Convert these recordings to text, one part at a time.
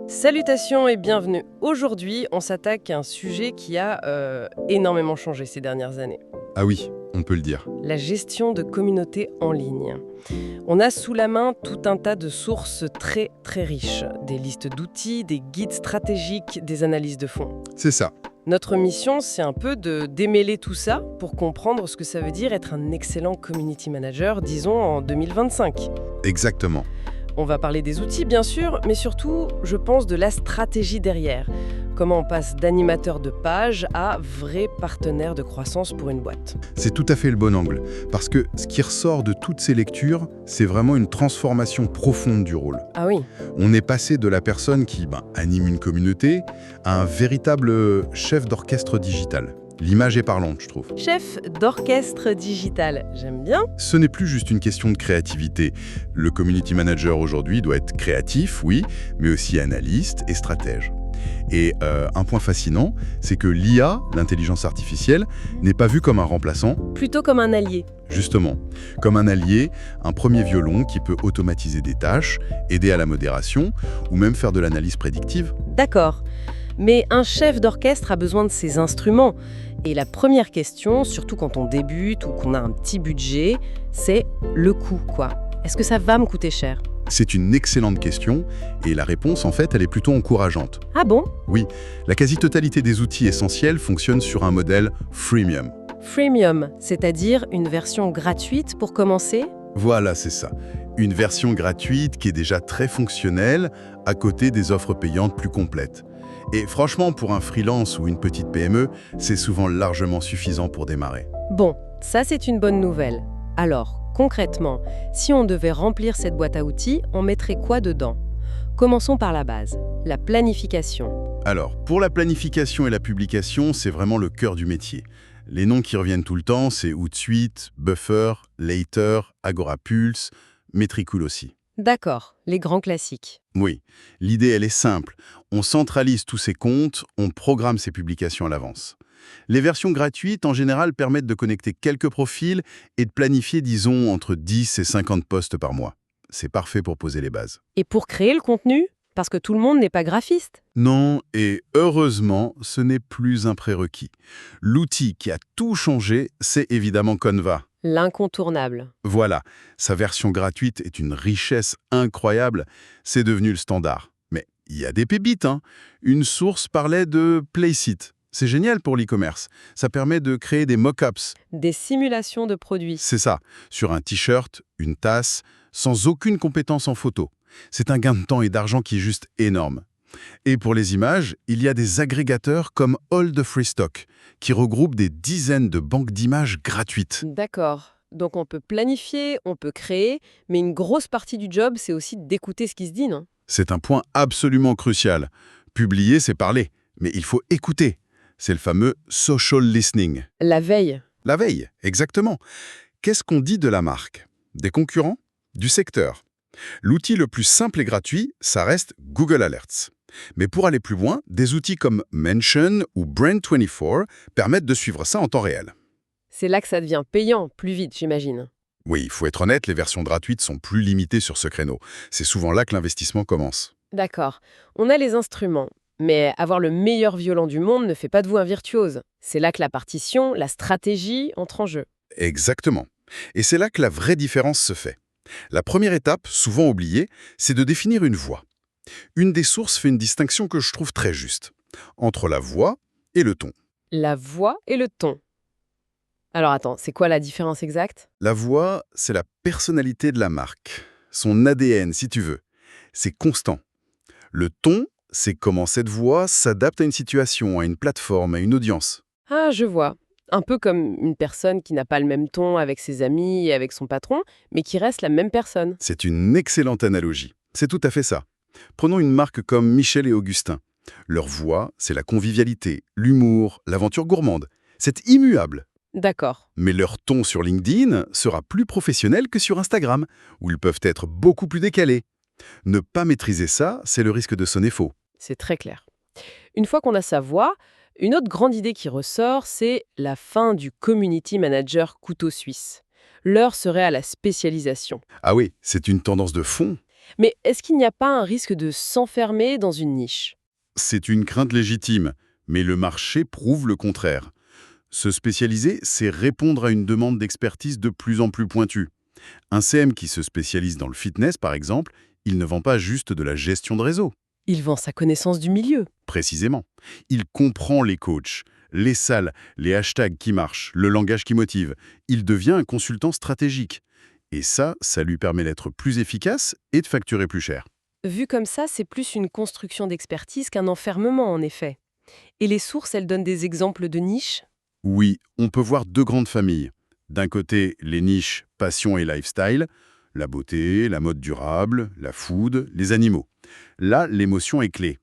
Salutations et bienvenue. Aujourd'hui, on s'attaque à un sujet qui a énormément changé ces dernières années. Ah oui, on peut le dire. La gestion de communautés en ligne. On a sous la main tout un tas de sources très très riches. Des listes d'outils, des guides stratégiques, des analyses de fond. C'est ça. Notre mission, c'est un peu de démêler tout ça pour comprendre ce que ça veut dire être un excellent community manager, disons en 2025. Exactement. On va parler des outils, bien sûr, mais surtout, je pense, de la stratégie derrière. Comment on passe d'animateur de page à vrai partenaire de croissance pour une boîte. C'est tout à fait le bon angle. Parce que ce qui ressort de toutes ces lectures, c'est vraiment une transformation profonde du rôle. Ah oui, On est passé de la personne qui anime une communauté à un véritable chef d'orchestre digital. L'image est parlante, je trouve. chef d'orchestre digital, j'aime bien. Ce n'est plus juste une question de créativité. Le community manager aujourd'hui doit être créatif, oui, mais aussi analyste et stratège. Et un point fascinant, c'est que l'IA, l'intelligence artificielle, n'est pas vue comme un remplaçant, Plutôt comme un allié. justement, comme un allié, un premier violon qui peut automatiser des tâches, aider à la modération, ou même faire de l'analyse prédictive. D'accord. Mais un chef d'orchestre a besoin de ses instruments. Et la première question, surtout quand on débute ou qu'on a un petit budget, c'est le coût, quoi. Est-ce que ça va me coûter cher? C'est une excellente question, et la réponse, en fait, elle est plutôt encourageante. Ah bon? Oui, la quasi-totalité des outils essentiels fonctionnent sur un modèle freemium. Freemium, c'est-à-dire une version gratuite pour commencer? Voilà, c'est ça. Une version gratuite qui est déjà très fonctionnelle, à côté des offres payantes plus complètes. Et franchement, pour un freelance ou une petite PME, c'est souvent largement suffisant pour démarrer. Bon, ça c'est une bonne nouvelle. Alors, concrètement, si on devait remplir cette boîte à outils, on mettrait quoi dedans? Commençons par la base, la planification. Alors, pour la planification et la publication, c'est vraiment le cœur du métier. Les noms qui reviennent tout le temps, c'est Hootsuite, Buffer, Later, Agora Pulse, Metricool aussi. D'accord, les grands classiques. Oui, l'idée, elle est simple. On centralise tous ces comptes, on programme ses publications à l'avance. Les versions gratuites, en général, permettent de connecter quelques profils et de planifier, disons, entre 10 et 50 posts par mois. C'est parfait pour poser les bases. Et pour créer le contenu? Parce que tout le monde n'est pas graphiste. Non, et heureusement, ce n'est plus un prérequis. L'outil qui a tout changé, c'est évidemment Canva. L'incontournable. Voilà, sa version gratuite est une richesse incroyable, c'est devenu le standard. Mais il y a des pépites, hein. Une source parlait de Placeit. C'est génial pour l'e-commerce. Ça permet de créer des mock-ups. Des simulations de produits. C'est ça, sur un t-shirt, une tasse, sans aucune compétence en photo. C'est un gain de temps et d'argent qui est juste énorme. Et pour les images, il y a des agrégateurs comme All the Free Stock, qui regroupent des dizaines de banques d'images gratuites. D'accord. Donc on peut planifier, on peut créer, mais une grosse partie du job, c'est aussi d'écouter ce qui se dit, non? C'est un point absolument crucial. Publier, c'est parler, mais il faut écouter. C'est le fameux social listening. La veille. La veille, exactement. Qu'est-ce qu'on dit de la marque? Des concurrents? Du secteur? L'outil le plus simple et gratuit, ça reste Google Alerts. Mais pour aller plus loin, des outils comme Mention ou Brand24 permettent de suivre ça en temps réel. C'est là que ça devient payant, plus vite, j'imagine. Oui, il faut être honnête, les versions gratuites sont plus limitées sur ce créneau. C'est souvent là que l'investissement commence. D'accord. On a les instruments, mais avoir le meilleur violon du monde ne fait pas de vous un virtuose. C'est là que la partition, la stratégie entrent en jeu. Exactement. Et c'est là que la vraie différence se fait. La première étape, souvent oubliée, c'est de définir une voix. Une des sources fait une distinction que je trouve très juste, entre la voix et le ton. La voix et le ton. Alors attends, c'est quoi la différence exacte? La voix, c'est la personnalité de la marque, son ADN si tu veux. C'est constant. Le ton, c'est comment cette voix s'adapte à une situation, à une plateforme, à une audience. Ah, je vois. Un peu comme une personne qui n'a pas le même ton avec ses amis et avec son patron, mais qui reste la même personne. C'est une excellente analogie. C'est tout à fait ça. Prenons une marque comme Michel et Augustin. Leur voix, c'est la convivialité, l'humour, l'aventure gourmande. C'est immuable. D'accord. Mais leur ton sur LinkedIn sera plus professionnel que sur Instagram, où ils peuvent être beaucoup plus décalés. Ne pas maîtriser ça, c'est le risque de sonner faux. C'est très clair. Une fois qu'on a sa voix, une autre grande idée qui ressort, c'est la fin du community manager couteau suisse. L'heure serait à la spécialisation. Ah oui, c'est une tendance de fond. Mais est-ce qu'il n'y a pas un risque de s'enfermer dans une niche? C'est une crainte légitime, mais le marché prouve le contraire. Se spécialiser, c'est répondre à une demande d'expertise de plus en plus pointue. Un CM qui se spécialise dans le fitness, par exemple, il ne vend pas juste de la gestion de réseau. Il vend sa connaissance du milieu. Précisément. Il comprend les coachs, les salles, les hashtags qui marchent, le langage qui motive. Il devient un consultant stratégique. Et ça lui permet d'être plus efficace et de facturer plus cher. Vu comme ça, c'est plus une construction d'expertise qu'un enfermement, en effet. Et les sources, elles donnent des exemples de niches? Oui, on peut voir deux grandes familles. D'un côté, les niches passion et lifestyle, la beauté, la mode durable, la food, les animaux. Là, l'émotion est clé.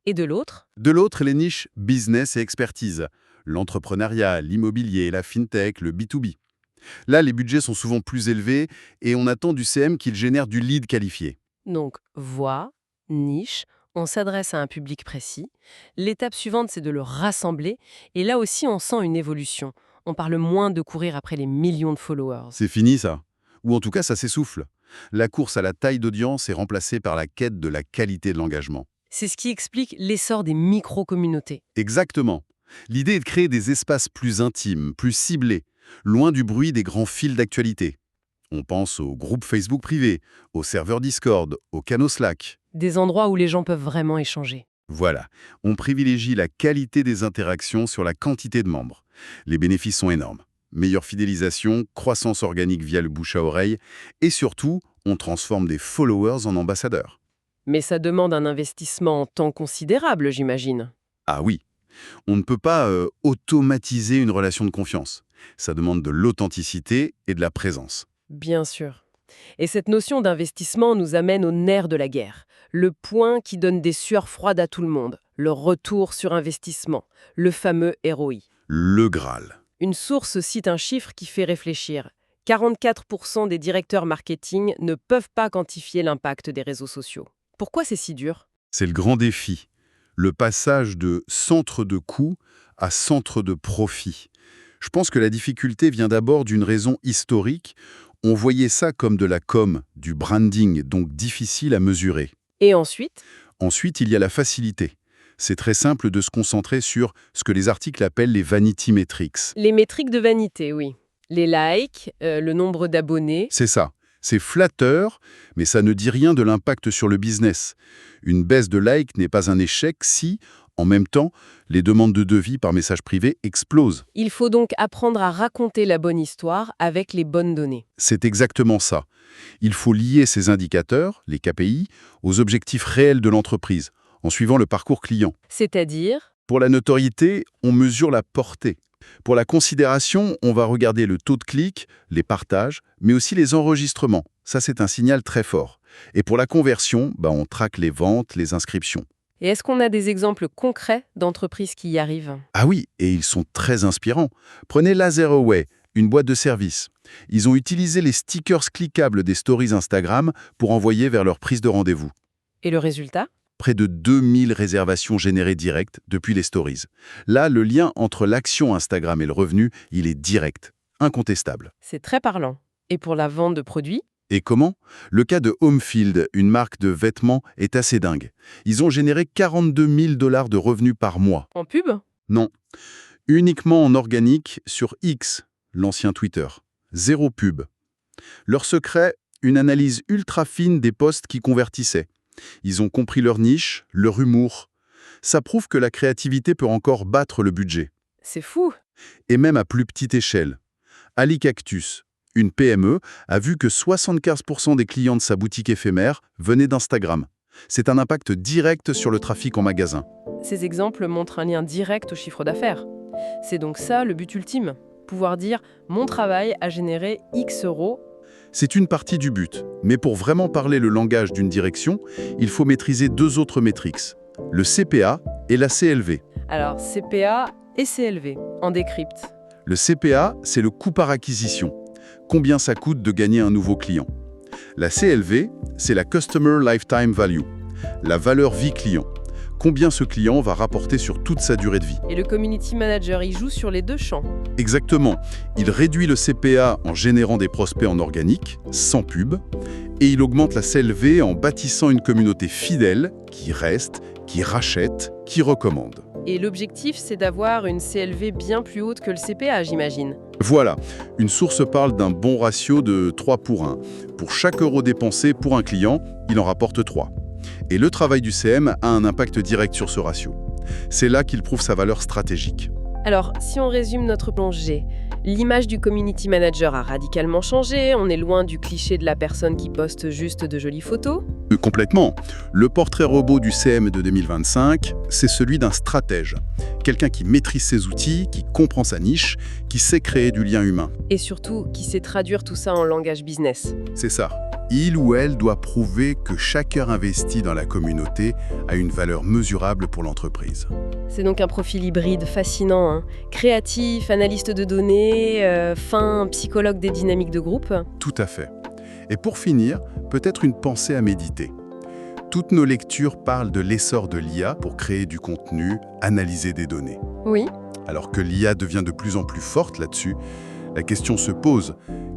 Et de l'autre? De l'autre, les niches business et expertise, l'entrepreneuriat, l'immobilier, la fintech, le B2B. Là, les budgets sont souvent plus élevés et on attend du CM qu'il génère du lead qualifié. Donc, voix, niche, on s'adresse à un public précis. L'étape suivante, c'est de le rassembler. Et là aussi, on sent une évolution. On parle moins de courir après les millions de followers. C'est fini ça. Ou en tout cas, ça s'essouffle. La course à la taille d'audience est remplacée par la quête de la qualité de l'engagement. C'est ce qui explique l'essor des micro-communautés. Exactement. L'idée est de créer des espaces plus intimes, plus ciblés, loin du bruit des grands fils d'actualité. On pense aux groupes Facebook privés, aux serveurs Discord, aux canaux Slack. Des endroits où les gens peuvent vraiment échanger. Voilà, on privilégie la qualité des interactions sur la quantité de membres. Les bénéfices sont énormes. Meilleure fidélisation, croissance organique via le bouche à oreille, et surtout, on transforme des followers en ambassadeurs. Mais ça demande un investissement en temps considérable, j'imagine. Ah oui, on ne peut pas automatiser une relation de confiance. Ça demande de l'authenticité et de la présence. Bien sûr. Et cette notion d'investissement nous amène au nerf de la guerre. Le point qui donne des sueurs froides à tout le monde. Le retour sur investissement. Le fameux ROI. Le Graal. Une source cite un chiffre qui fait réfléchir. 44% des directeurs marketing ne peuvent pas quantifier l'impact des réseaux sociaux. Pourquoi c'est si dur? C'est le grand défi. Le passage de centre de coût à centre de profit. Je pense que la difficulté vient d'abord d'une raison historique. On voyait ça comme de la com, du branding, donc difficile à mesurer. Et ensuite? Ensuite, il y a la facilité. C'est très simple de se concentrer sur ce que les articles appellent les vanity metrics. Les métriques de vanité, oui. Les likes, le nombre d'abonnés. C'est ça. C'est flatteur, mais ça ne dit rien de l'impact sur le business. Une baisse de likes n'est pas un échec si, en même temps, les demandes de devis par message privé explosent. Il faut donc apprendre à raconter la bonne histoire avec les bonnes données. C'est exactement ça. Il faut lier ces indicateurs, les KPI, aux objectifs réels de l'entreprise, en suivant le parcours client. C'est-à-dire? Pour la notoriété, on mesure la portée. Pour la considération, on va regarder le taux de clic, les partages, mais aussi les enregistrements. Ça, c'est un signal très fort. Et pour la conversion, on traque les ventes, les inscriptions. Et est-ce qu'on a des exemples concrets d'entreprises qui y arrivent? Ah oui, et ils sont très inspirants. Prenez Laserway, une boîte de service. Ils ont utilisé les stickers cliquables des stories Instagram pour envoyer vers leur prise de rendez-vous. Et le résultat? Près de 2000 réservations générées directes depuis les stories. Là, le lien entre l'action Instagram et le revenu, il est direct, incontestable. C'est très parlant. Et pour la vente de produits? Et comment? Le cas de Homefield, une marque de vêtements, est assez dingue. Ils ont généré 42 000 $ de revenus par mois. En pub? Non. Uniquement en organique sur X, l'ancien Twitter. Zéro pub. Leur secret, une analyse ultra fine des posts qui convertissaient. Ils ont compris leur niche, leur humour. Ça prouve que la créativité peut encore battre le budget. C'est fou. Et même à plus petite échelle. Ali Cactus, une PME, a vu que 75% des clients de sa boutique éphémère venaient d'Instagram. C'est un impact direct sur le trafic en magasin. Ces exemples montrent un lien direct au chiffre d'affaires. C'est donc ça le but ultime. Pouvoir dire « mon travail a généré X euros ». C'est une partie du but, mais pour vraiment parler le langage d'une direction, il faut maîtriser deux autres métriques, le CPA et la CLV. Alors, CPA et CLV, en décrypte. Le CPA, c'est le coût par acquisition. Combien ça coûte de gagner un nouveau client. La CLV, c'est la Customer Lifetime Value, la valeur vie client. Combien ce client va rapporter sur toute sa durée de vie. Et le Community Manager, il joue sur les deux champs. Exactement. Il réduit le CPA en générant des prospects en organique, sans pub, Et il augmente la CLV en bâtissant une communauté fidèle qui reste, qui rachète, qui recommande. Et l'objectif, c'est d'avoir une CLV bien plus haute que le CPA, j'imagine. Voilà, une source parle d'un bon ratio de 3 pour 1. Pour chaque euro dépensé pour un client, il en rapporte 3. Et le travail du CM a un impact direct sur ce ratio. C'est là qu'il prouve sa valeur stratégique. Alors, si on résume notre plongée, l'image du community manager a radicalement changé, on est loin du cliché de la personne qui poste juste de jolies photos. Complètement. Le portrait robot du CM de 2025, c'est celui d'un stratège. Quelqu'un qui maîtrise ses outils, qui comprend sa niche, qui sait créer du lien humain. Et surtout, qui sait traduire tout ça en langage business. C'est ça. Il ou elle doit prouver que chaque heure investie dans la communauté a une valeur mesurable pour l'entreprise. C'est donc un profil hybride fascinant, hein. Créatif, analyste de données, fin psychologue des dynamiques de groupe. Tout à fait. Et pour finir, peut-être une pensée à méditer. Toutes nos lectures parlent de l'essor de l'IA pour créer du contenu, analyser des données. Oui. Alors que l'IA devient de plus en plus forte là-dessus, la question se pose,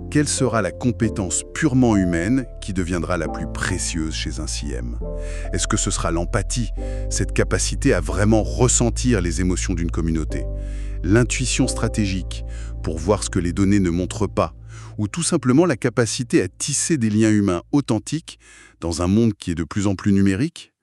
quelle sera la compétence purement humaine qui deviendra la plus précieuse chez un CM? Est-ce que ce sera l'empathie, cette capacité à vraiment ressentir les émotions d'une communauté? L'intuition stratégique, pour voir ce que les données ne montrent pas? Ou tout simplement la capacité à tisser des liens humains authentiques dans un monde qui est de plus en plus numérique?